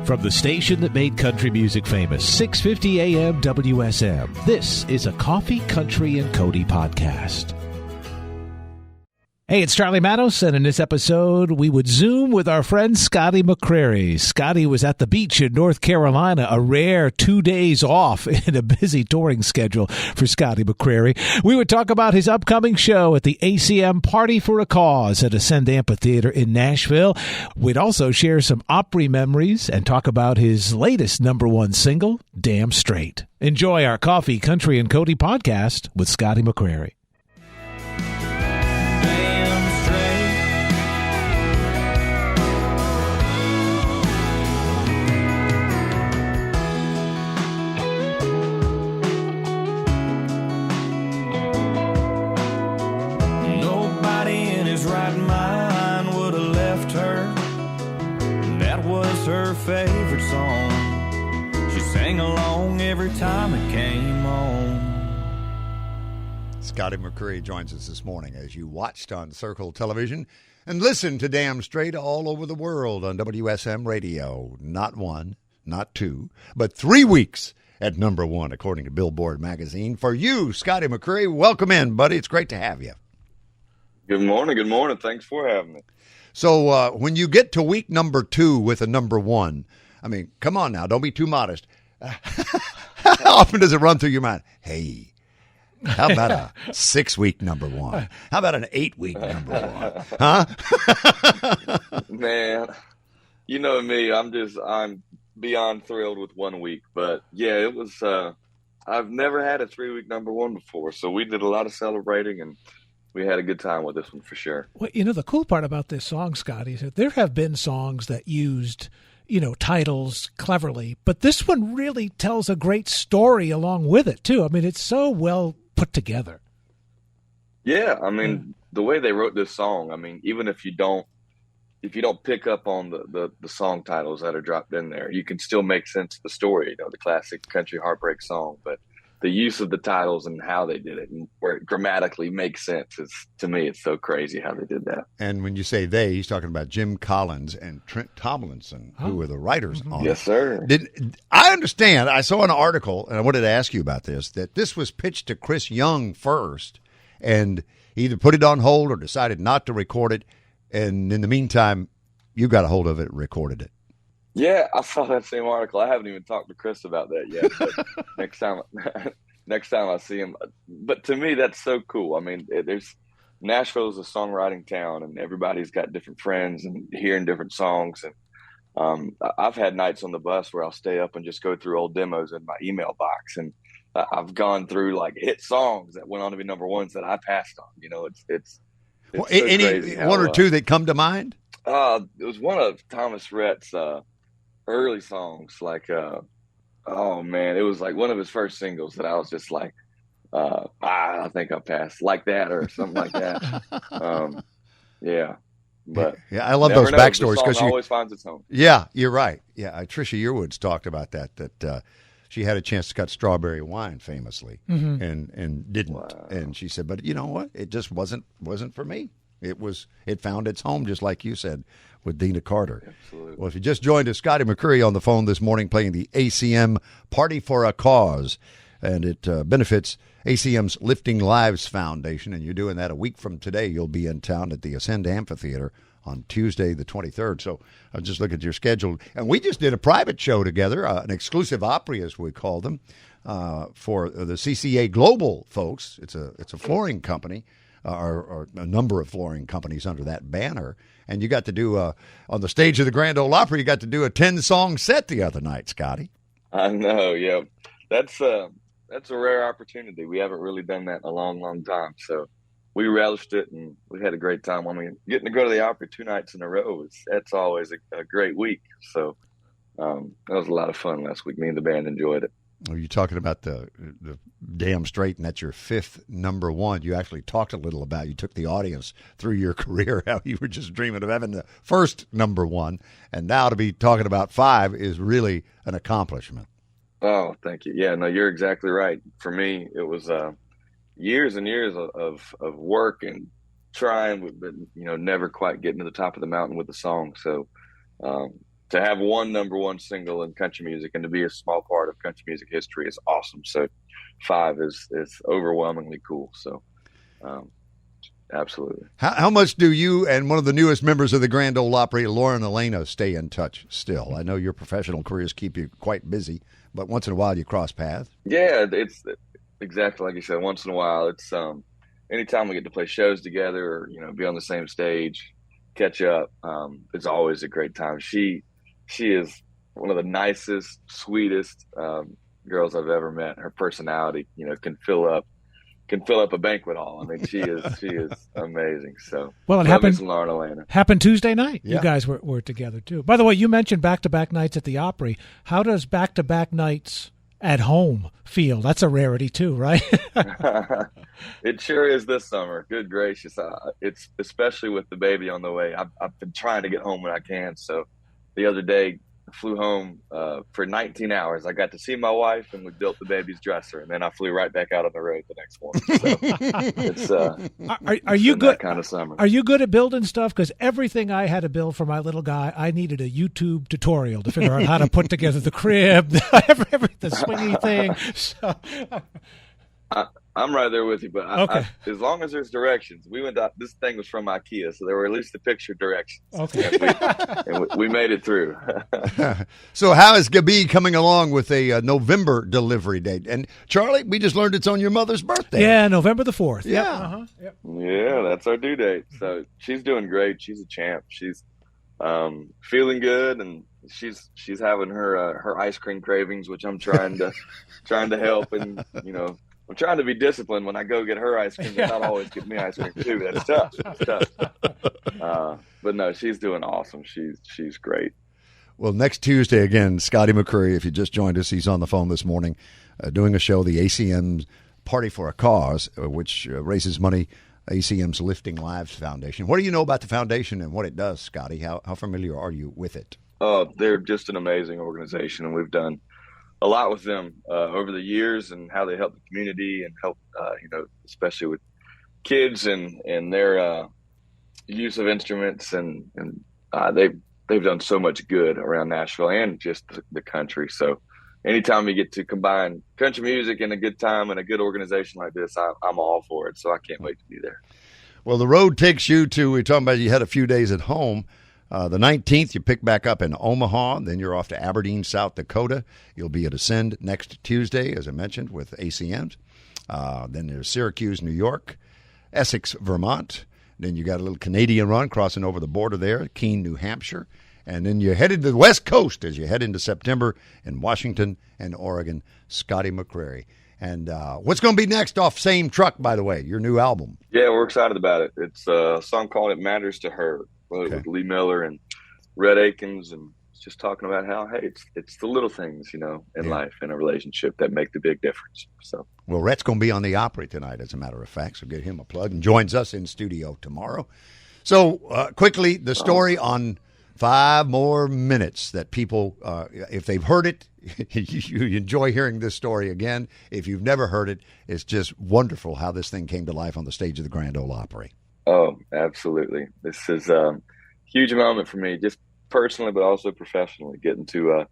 From the station that made country music famous, 650 AM WSM, this is a Coffee, Country, and Cody podcast. Hey, it's Charlie Manos, and in this episode, we would Zoom with our friend Scotty McCreery. Scotty was at the beach in North Carolina, a rare 2 days off in a busy touring schedule for Scotty McCreery. We would talk about his upcoming show at the ACM Party for a Cause at Ascend Amphitheater in Nashville. We'd also share some Opry memories and talk about his latest #1 single, Damn Straight. Enjoy our Coffee, Country, and Cody podcast with Scotty McCreery. Her favorite song. She sang along every time it came on. Scotty McCreery joins us this morning as you watched on Circle Television and listened to Damn Straight all over the world on WSM Radio. Not one, not two, but 3 weeks at #1, according to Billboard magazine. For you, Scotty McCreery, welcome in, buddy. It's great to have you. Good morning. Good morning. Thanks for having me. So when you get to week #2 with a #1, I mean, come on now, don't be too modest. How often does it run through your mind? Hey, how about a 6-week #1? How about an 8-week #1? Huh? Man, you know me. I'm beyond thrilled with 1 week. But yeah, it was. I've never had a 3-week #1 before, so we did a lot of celebrating and we had a good time with this one for sure. Well, the cool part about this song, Scotty, is that there have been songs that used, titles cleverly, but this one really tells a great story along with it, too. I mean, it's so well put together. Yeah, I mean, the way they wrote this song, I mean, even if you don't pick up on the song titles that are dropped in there, you can still make sense of the story, the classic country heartbreak song, but the use of the titles and how they did it and where it grammatically makes sense is, to me, it's so crazy how they did that. And when you say they, he's talking about Jim Collins and Trent Tomlinson, who were the writers on it. Yes, sir. I understand. I saw an article, and I wanted to ask you about this, that this was pitched to Chris Young first, and he either put it on hold or decided not to record it, and in the meantime, you got a hold of it and recorded it. Yeah, I saw that same article. I haven't even talked to Chris about that yet. But next time I see him. But to me, that's so cool. I mean, Nashville is a songwriting town, and everybody's got different friends and hearing different songs. And I've had nights on the bus where I'll stay up and just go through old demos in my email box, and I've gone through like hit songs that went on to be #1s that I passed on. It's well, so any crazy one or two that come to mind? It was one of Thomas Rhett's early songs, like oh man, it was like one of his first singles that I was just like I think I passed like that or something like that. Yeah, but yeah, I love those backstories because she always finds its home. Yeah, you're right. Yeah, Trisha Yearwood's talked about that she had a chance to cut Strawberry Wine famously and didn't. Wow. And she said, but you know what, it just wasn't for me. It found its home, just like you said, with Dina Carter. Absolutely. Well, if you just joined us, Scotty McCreery on the phone this morning playing the ACM Party for a Cause, and it benefits ACM's Lifting Lives Foundation, and you're doing that a week from today. You'll be in town at the Ascend Amphitheater on Tuesday the 23rd. So I just look at your schedule, and we just did a private show together, an exclusive Opry, as we call them, for the CCA Global folks. It's a flooring company. Or a number of flooring companies under that banner. And you got to do, on the stage of the Grand Ole Opry, you got to do a 10-song set the other night, Scotty. I know, yeah. That's a rare opportunity. We haven't really done that in a long, long time. So we relished it, and we had a great time. I mean, getting to go to the Opry 2 nights in a row, that's always a great week. So that was a lot of fun last week. Me and the band enjoyed it. Are you talking about the Damn Straight, and that's your 5th #1? You actually talked a little about, you took the audience through your career, how you were just dreaming of having the first #1, and now to be talking about 5 is really an accomplishment. Oh, thank you. Yeah, no, you're exactly right. For me, it was years and years of work and trying, but never quite getting to the top of the mountain with the song. So to have one number one single in country music and to be a small part of country music history is awesome. So 5 is overwhelmingly cool. So absolutely. How much do you and one of the newest members of the Grand Ole Opry, Alaina, stay in touch still? I know your professional careers keep you quite busy, but once in a while you cross paths. Yeah, it's exactly like you said. Once in a while, it's anytime we get to play shows together or be on the same stage, catch up. It's always a great time. She is one of the nicest, sweetest girls I've ever met. Her personality, can fill up a banquet hall. I mean, she is amazing. So, well, it happened Tuesday night. Yeah. You guys were together too. By the way, you mentioned back-to-back nights at the Opry. How does back-to-back nights at home feel? That's a rarity too, right? It sure is this summer. Good gracious. It's especially with the baby on the way. I've been trying to get home when I can. So the other day, I flew home for 19 hours. I got to see my wife, and we built the baby's dresser, and then I flew right back out on the road the next morning. So it's are you good? That kind of summer. Are you good at building stuff? Because everything I had to build for my little guy, I needed a YouTube tutorial to figure out how to put together the crib, the swingy thing. So. I'm right there with you, but okay. As long as there's directions, we went. This thing was from IKEA, so there were at least the picture directions. Okay, and we made it through. So, how is Gabi coming along with a November delivery date? And Charlie, we just learned it's on your mother's birthday. Yeah, November the 4th. Yeah, yep. Uh-huh. Yep. Yeah, that's our due date. So she's doing great. She's a champ. She's feeling good, and she's having her ice cream cravings, which I'm trying to help, and I'm trying to be disciplined when I go get her ice cream and not always get me ice cream too. That's tough. It's tough. But no, she's doing awesome. She's great. Well, next Tuesday again, Scotty McCreery, if you just joined us, he's on the phone this morning doing a show, the ACM's Party for a Cause, which raises money, ACM's Lifting Lives Foundation. What do you know about the foundation and what it does, Scotty? How familiar are you with it? Oh, they're just an amazing organization, and we've done a lot with them over the years, and how they help the community and help, especially with kids and their use of instruments, and they've done so much good around Nashville and just the country. So anytime you get to combine country music and a good time and a good organization like this, I'm all for it. So I can't wait to be there. Well, the road takes you to, we're talking about you had a few days at home. The 19th, you pick back up in Omaha. Then you're off to Aberdeen, South Dakota. You'll be at Ascend next Tuesday, as I mentioned, with ACMs. Then there's Syracuse, New York, Essex, Vermont. Then you got a little Canadian run crossing over the border there, Keene, New Hampshire. And then you're headed to the West Coast as you head into September in Washington and Oregon. Scotty McCreery. And what's going to be next off Same Truck, by the way, your new album? Yeah, we're excited about it. It's a song called It Matters to Her. Okay. With Lee Miller and Red Akins, and just talking about how, hey, it's the little things, in life, in a relationship, that make the big difference. So, well, Rhett's going to be on the Opry tonight, as a matter of fact, so get him a plug, and joins us in studio tomorrow. So, quickly, the story on 5 more minutes that people, if they've heard it, you enjoy hearing this story again. If you've never heard it, it's just wonderful how this thing came to life on the stage of the Grand Ole Opry. Oh, absolutely. This is a huge moment for me, just personally, but also professionally, getting to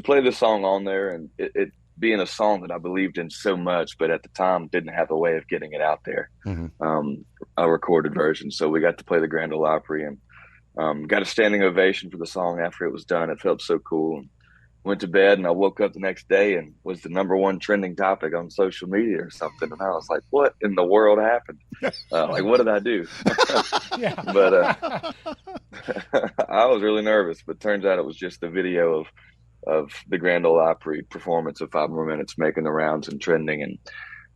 play this song on there, and it being a song that I believed in so much, but at the time didn't have a way of getting it out there, a recorded version. So we got to play the Grand Ole Opry, and got a standing ovation for the song after it was done. It felt so cool. And went to bed, and I woke up the next day and was the number one trending topic on social media or something. And I was like, what in the world happened? What did I do? But I was really nervous, but turns out it was just the video of the Grand Ole Opry performance of 5 more minutes making the rounds and trending,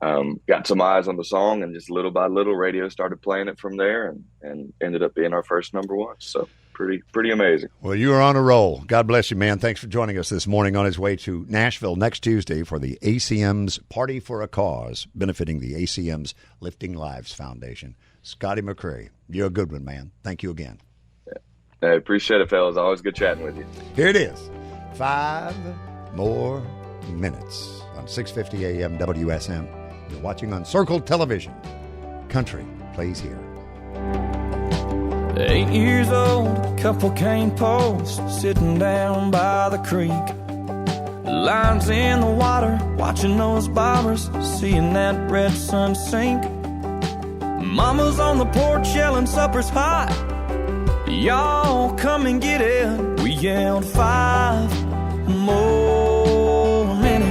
and got some eyes on the song, and just little by little radio started playing it from there, and ended up being our first number one. So pretty amazing. Well, you are on a roll. God bless you, man. Thanks for joining us this morning on his way to Nashville next Tuesday for the ACM's Party for a Cause, benefiting the ACM's Lifting Lives Foundation. Scotty McCreery, you're a good one, man. Thank you again. I appreciate it, fellas. Always good chatting with you. Here it is. 5 more minutes on 650 AM WSM. You're watching on Circle Television. Country plays here. 8 years old, couple cane posts sitting down by the creek. Lines in the water, watching those bobbers, seeing that red sun sink. Mama's on the porch yelling supper's hot. Y'all come and get it. We yelled 5 more minutes.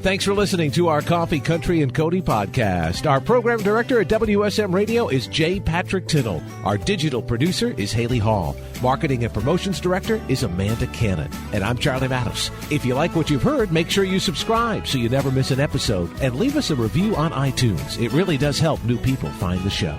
Thanks for listening to our Coffee, Country, and Cody podcast. Our program director at WSM Radio is J. Patrick Tittle. Our digital producer is Haley Hall. Marketing and promotions director is Amanda Cannon. And I'm Charlie Matos. If you like what you've heard, make sure you subscribe so you never miss an episode. And leave us a review on iTunes. It really does help new people find the show.